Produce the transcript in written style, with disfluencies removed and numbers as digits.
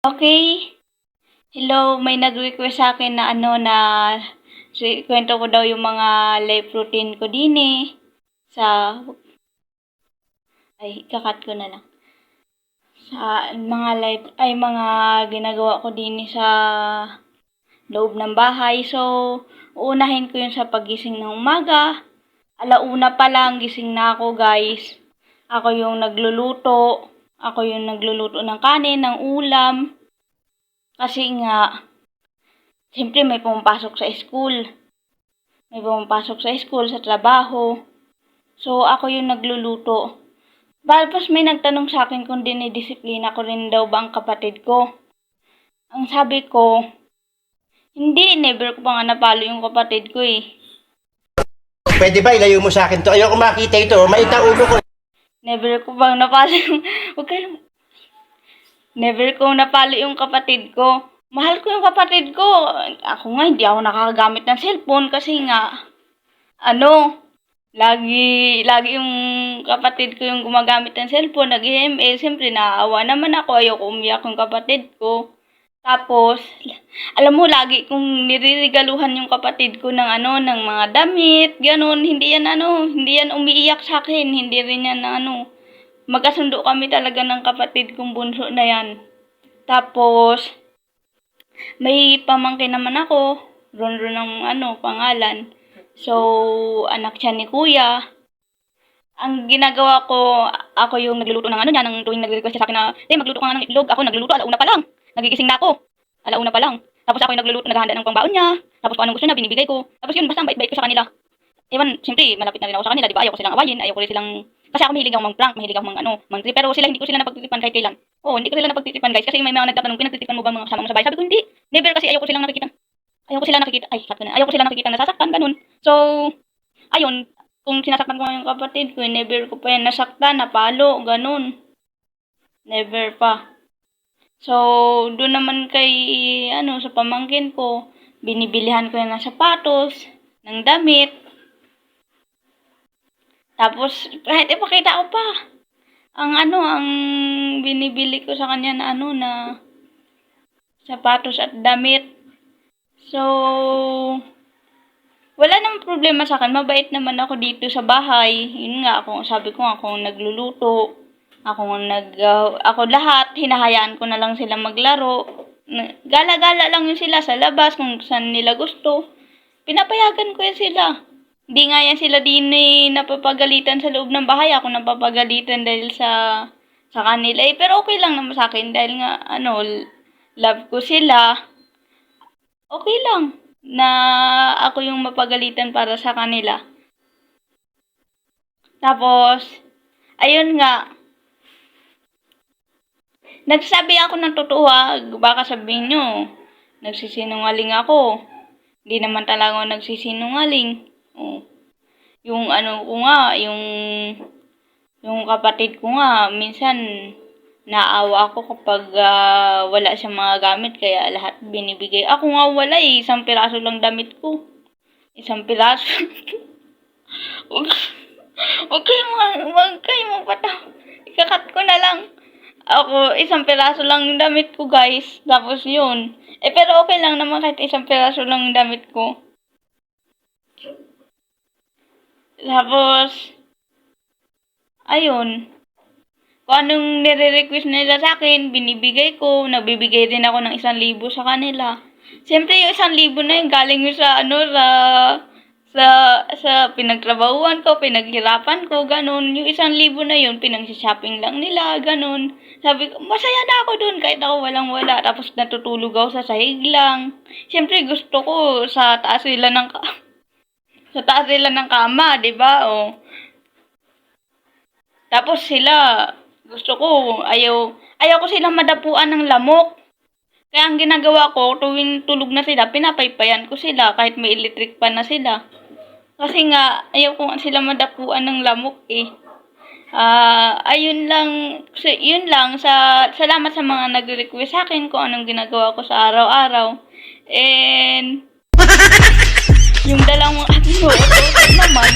Okay. Hello, may nag-request sa akin na kwento ko daw yung mga life routine ko din sa kakat ko na lang. Sa mga ginagawa ko din sa loob ng bahay. So, uunahin ko yun sa pagising ng umaga. Alauna pa lang gising na ako, guys. Ako yung nagluluto ng kanin, ng ulam. Kasi nga, siyempre may pumapasok sa school. Sa trabaho. So, ako yung nagluluto. Tapos may nagtanong sa akin kung dinidisiplina ko rin daw ba ang kapatid ko. Ang sabi ko, hindi, never ko pa nga napalo yung kapatid ko eh. Pwede ba ilayo mo sa akin to? Ayoko makita ito. Maita ulo ko. Never ko bang napalo yung... Never ko napalo yung kapatid ko. Mahal ko yung kapatid ko. Ako nga, hindi ako nakakagamit ng cellphone kasi nga, lagi yung kapatid ko yung gumagamit ng cellphone, nag-ML. Siyempre, naaawa naman ako. Ayoko umiyak yung kapatid ko. Tapos, alam mo, lagi kong niririgaluhan yung kapatid ko ng ng mga damit, ganun. Hindi yan umiiyak sa akin. Hindi rin yan magkasundo kami talaga ng kapatid kong bunso na yan. Tapos, may pamangkin naman ako. Ronron ng pangalan. So, anak siya ni kuya. Ang ginagawa ko, ako yung nagluluto ng ng tuwing nag-request siya sa akin na, magluto ka nga ng itlog. Ako nagluluto, alauna pa lang. Nagigising na ako. Alauna pa lang. Tapos ako yung nagluluto, naghahanda ng pangbaon niya. Tapos kung anong gusto niya, binibigay ko. Tapos yun, basta ang bait-bait ko sa kanila. Ewan, siyempre, malapit na rin ako sa kanila, di ba? Ayoko silang awayin, ayoko rin silang... Kasi ako mahilig ako mang-prank, mahilig ako mang-trip. Pero sila, hindi ko sila napagtitipan kahit kailan. Oo, hindi ko sila napagtitipan, guys. Kasi may mga nagtatanong, pinagtitipan mo ba mga kasama mo sa bahay? Sabi ko, hindi. Never, kasi ayoko silang nakikita. Ayoko sila nakikita na nasasaktan, ganun. So, ayun, kung sinasaktan ko yung kapatid ko, never ko pa yan nasaktan, napalo, ganun. Never pa. So, doon naman kay, sa pamangkin ko, binibilihan ko yan ng sapatos, ng damit. Tapos, kahit ipakita ko pa, ang binibili ko sa kanya na na sapatos at damit. So, wala namang problema sa akin. Mabait naman ako dito sa bahay. Yun nga, sabi ko nga, ako nagluluto. Ako lahat, hinahayaan ko na lang sila maglaro. Gala-gala lang yun sila sa labas kung saan nila gusto. Pinapayagan ko yan sila. Hindi nga yan sila din napapagalitan sa loob ng bahay. Ako napapagalitan dahil sa kanila. Pero okay lang naman sa akin dahil nga, love ko sila. Okay lang na ako yung mapagalitan para sa kanila. Tapos, ayun nga, nagsabi ako ng totoo baka sabihin nyo, nagsisinungaling ako. Hindi naman talaga ako nagsisinungaling. Yung ko nga, yung kapatid ko nga, minsan naawa ako kapag wala siyang mga gamit, kaya lahat binibigay. Ako nga wala isang piraso lang damit ko. Isang piraso. Huwag kayong pataw. Ikakat ko na lang. Ako, isang piraso lang yung damit ko, guys. Tapos yun. Pero okay lang naman kahit isang piraso lang yung damit ko. Tapos, ayun. Kung anong nire-request nila sa akin, binibigay ko. Nagbibigay din ako ng 1,000 sa kanila. Siyempre, yung 1,000 na yun, galing yun sa pinagtrabahuan ko, pinaghirapan ko, ganun. Yung 1,000 na yun, pinag-shopping lang nila, ganun. Sabi ko, masaya na ako dun kahit ako walang-wala. Tapos natutulog ako sa sahig lang. Siyempre, gusto ko sa taas nila ng kama, di ba? Tapos sila, gusto ko, ayaw ko silang madapuan ng lamok. Kaya ang ginagawa ko, tuwing tulog na sila, pinapaypayan ko sila kahit may electric pan na sila. Kasi nga, ayaw ko sila madapuan ng lamok ayun lang, salamat sa mga nag-request sa akin kung anong ginagawa ko sa araw-araw. And, yung dalawang naman,